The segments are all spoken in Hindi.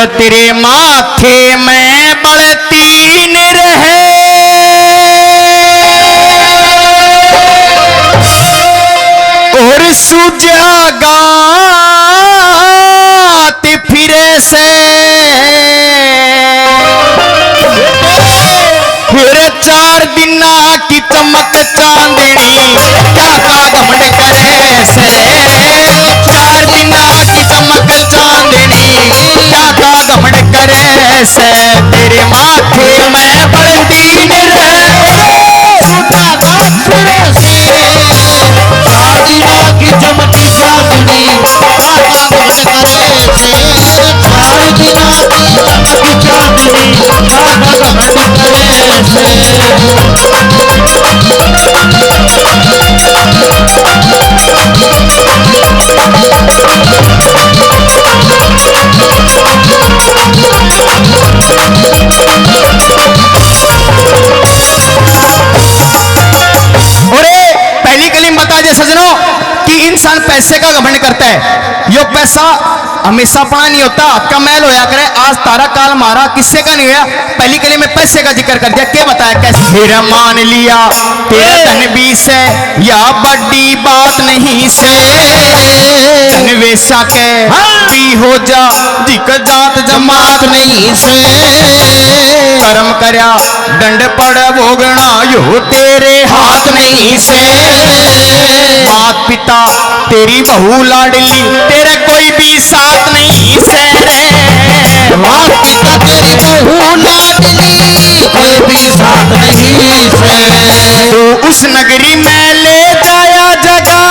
तेरे माथे में बढ़ती न रहे और सुजागा फिरे से फिर 4 दिन की चमक चांदनी क्या का घमंड करे से 4 दिन की चमक चांदनी क्या का घमंड करे से तेरे माथे में बढ़ती न रहे सुजागा फिरे से 4 दिन की चमक चांदनी क्या का घमंड करे से 4 दिन की चांदनी क्या का घमंड करे से पहली कलीम बता दे सजनों कि इंसान पैसे का घमंड करता है। यो पैसा हमेशा अपना नहीं होता, आपका मैल होया करे आज तारा काल मारा किससे का नहीं होया। पहली कलीम में पैसे का जिक्र कर दिया, क्या बताया कैसे। फिर मान लिया तेरा धन भी से या बड़ी बात नहीं से धनवेशा के भी हो जा जिक जात जमात नहीं से कर्म करया दंड पड़ भोगना यो तेरे हाथ नहीं से मात पिता तेरी बहू लाडली तेरे कोई भी साथ नहीं से मात पिता तेरी बहू लाडली कोई भी साथ नहीं से तू उस नगरी में ले जाया जगा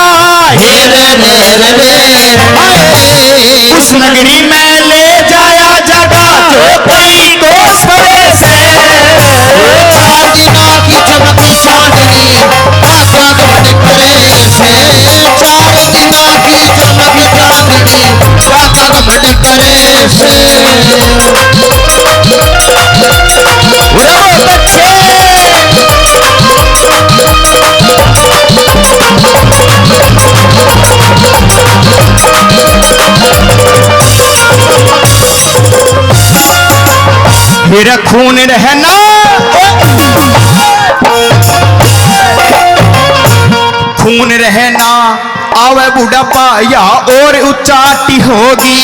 उस नगरी में ले जाया जगा जो कोई दोस्त करे से 4 दिन की चमक चांदनी क्या का घमंड करे से 4 दिन की चमक चांदनी क्या का घमंड करे से मेरा खून रहना खून रहना आवे बुढ़ापा या और उच्चाटी होगी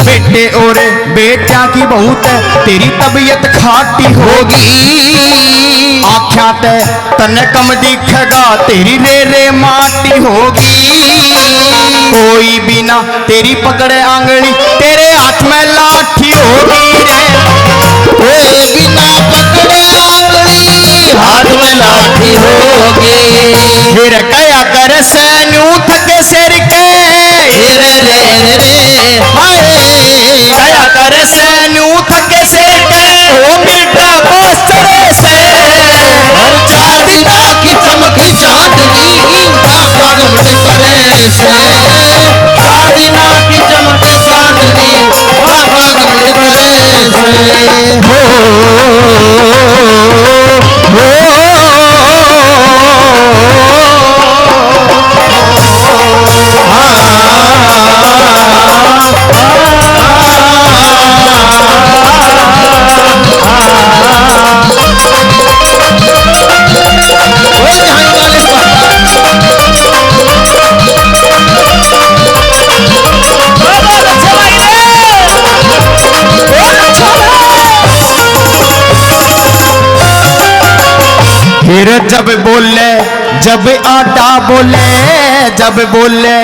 बेटे और बेटिया की बहुत तेरी तबीयत खाटी होगी आँखा ते तने कम दिखेगा तेरी रे रे माटी होगी कोई बिना तेरी पकड़े आंगली तेरे हाथ में लाठी होगी रे कोई बिना पकड़े आंगली हाथ में लाठी होगी फिर कया कर सैन्यू थके सिर के रे रे रे हाय कया कर सैन्यू थके सिर के ओ मिटा बस चढ़े से 4 दिन की चमक चांदनी क्या का घमंड करे से 4 दिन की चमक चांदनी क्या का घमंड करे से फिर जब बोले जब आटा बोले जब बोले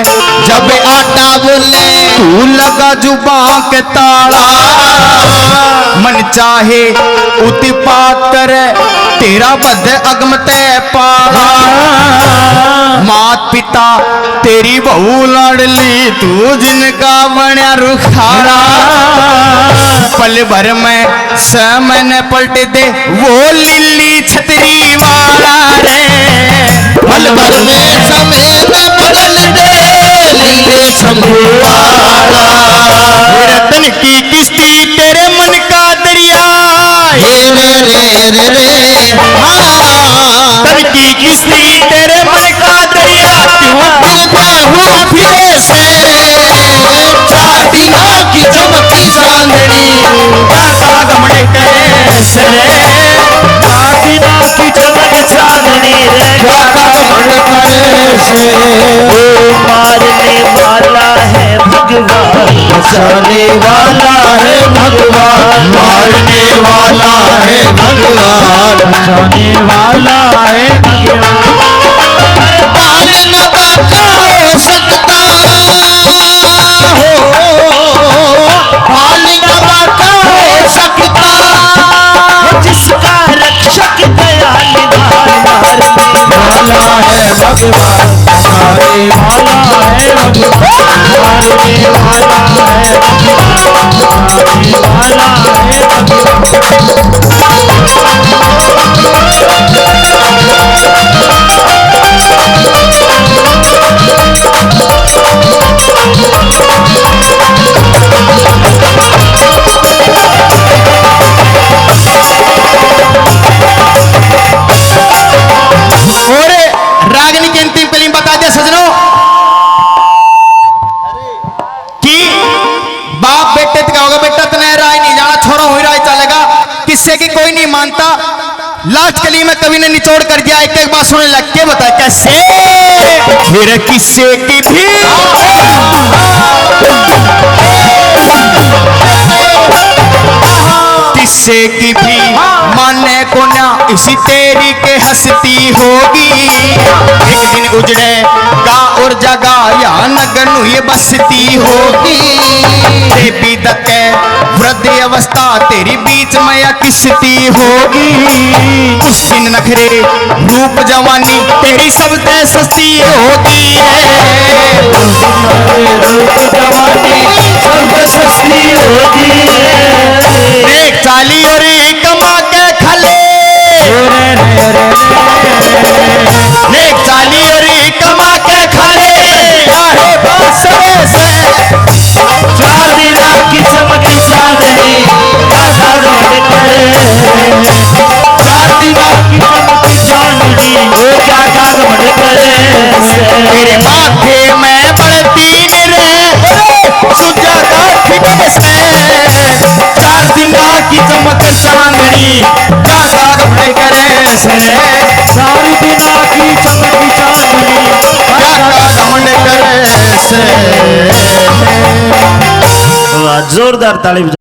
जब आटा बोले तू लगा जुबान के ताला मन चाहे उत्पात करे तेरा बद अगम ते पाला मात पिता तेरी बहू लाडली तू जिनका बन्या रुखारा पल भर में समन पलट दे वो लिल्ली छतरी वाला रे पल भर में समय में बदल दे लीले शंभू वाला रतन की किस्ती तेरे मन का दरिया रे रे रे रे रे तन की किस्ती तेरे मन का दरिया क्यों दिल में हुआ फिरे से 4 दिन की चमकी से चार दिना की चमक चांदनी रे क्या घमंड करे से ओ मारने वाला है भगवान बचाने वाला है भगवान मारने वाला है भगवान बचाने वाला है भगवान पार न बाका हो सकता हो पार न बाका हो सकता जिसका रक्षक दयाल मारने वाला है भगवान बचाने वाला है भगवान मारने वाला है बचाने वाला है और रागनी की अंतिम कलीम बता दिया सजनों कि बाप बेटे का होगा बेटा तो नहीं राय नहीं जाना छोड़ा हुई राय चलेगा किससे की कोई नहीं मानता। लास्ट कलीम में कवि ने निचोड़ कर दिया एक एक बात सुनने लग के बता कैसे फिर किससे की भी किससे की भी मानने को ना इसी तेरी के हंसती होगी एक दिन उजड़ेगा और जगह या नगन ये बसती होगी देवी दत्ते वृद्ध अवस्था तेरी बीच में या किसती होगी उस दिन नखरे रूप जवानी तेरी सबसे सस्ती होगी रूप जवानी सबसे सस्ती होगी एक चाली और कमा के खले एक चाली और कमा के खले चाहे बासरे से चार दिना की चमक चांदनी क्या घमंड करे चार दिना की चमक चांदनी वो क्या घमंड करे मेरे माथे में बढ़ती रे सुजाता फिटे से चार दिना की चमक चांदनी क्या घमंड करे से चार दिना की चमक चांदनी क्या घमंड करे से जोरदार ताली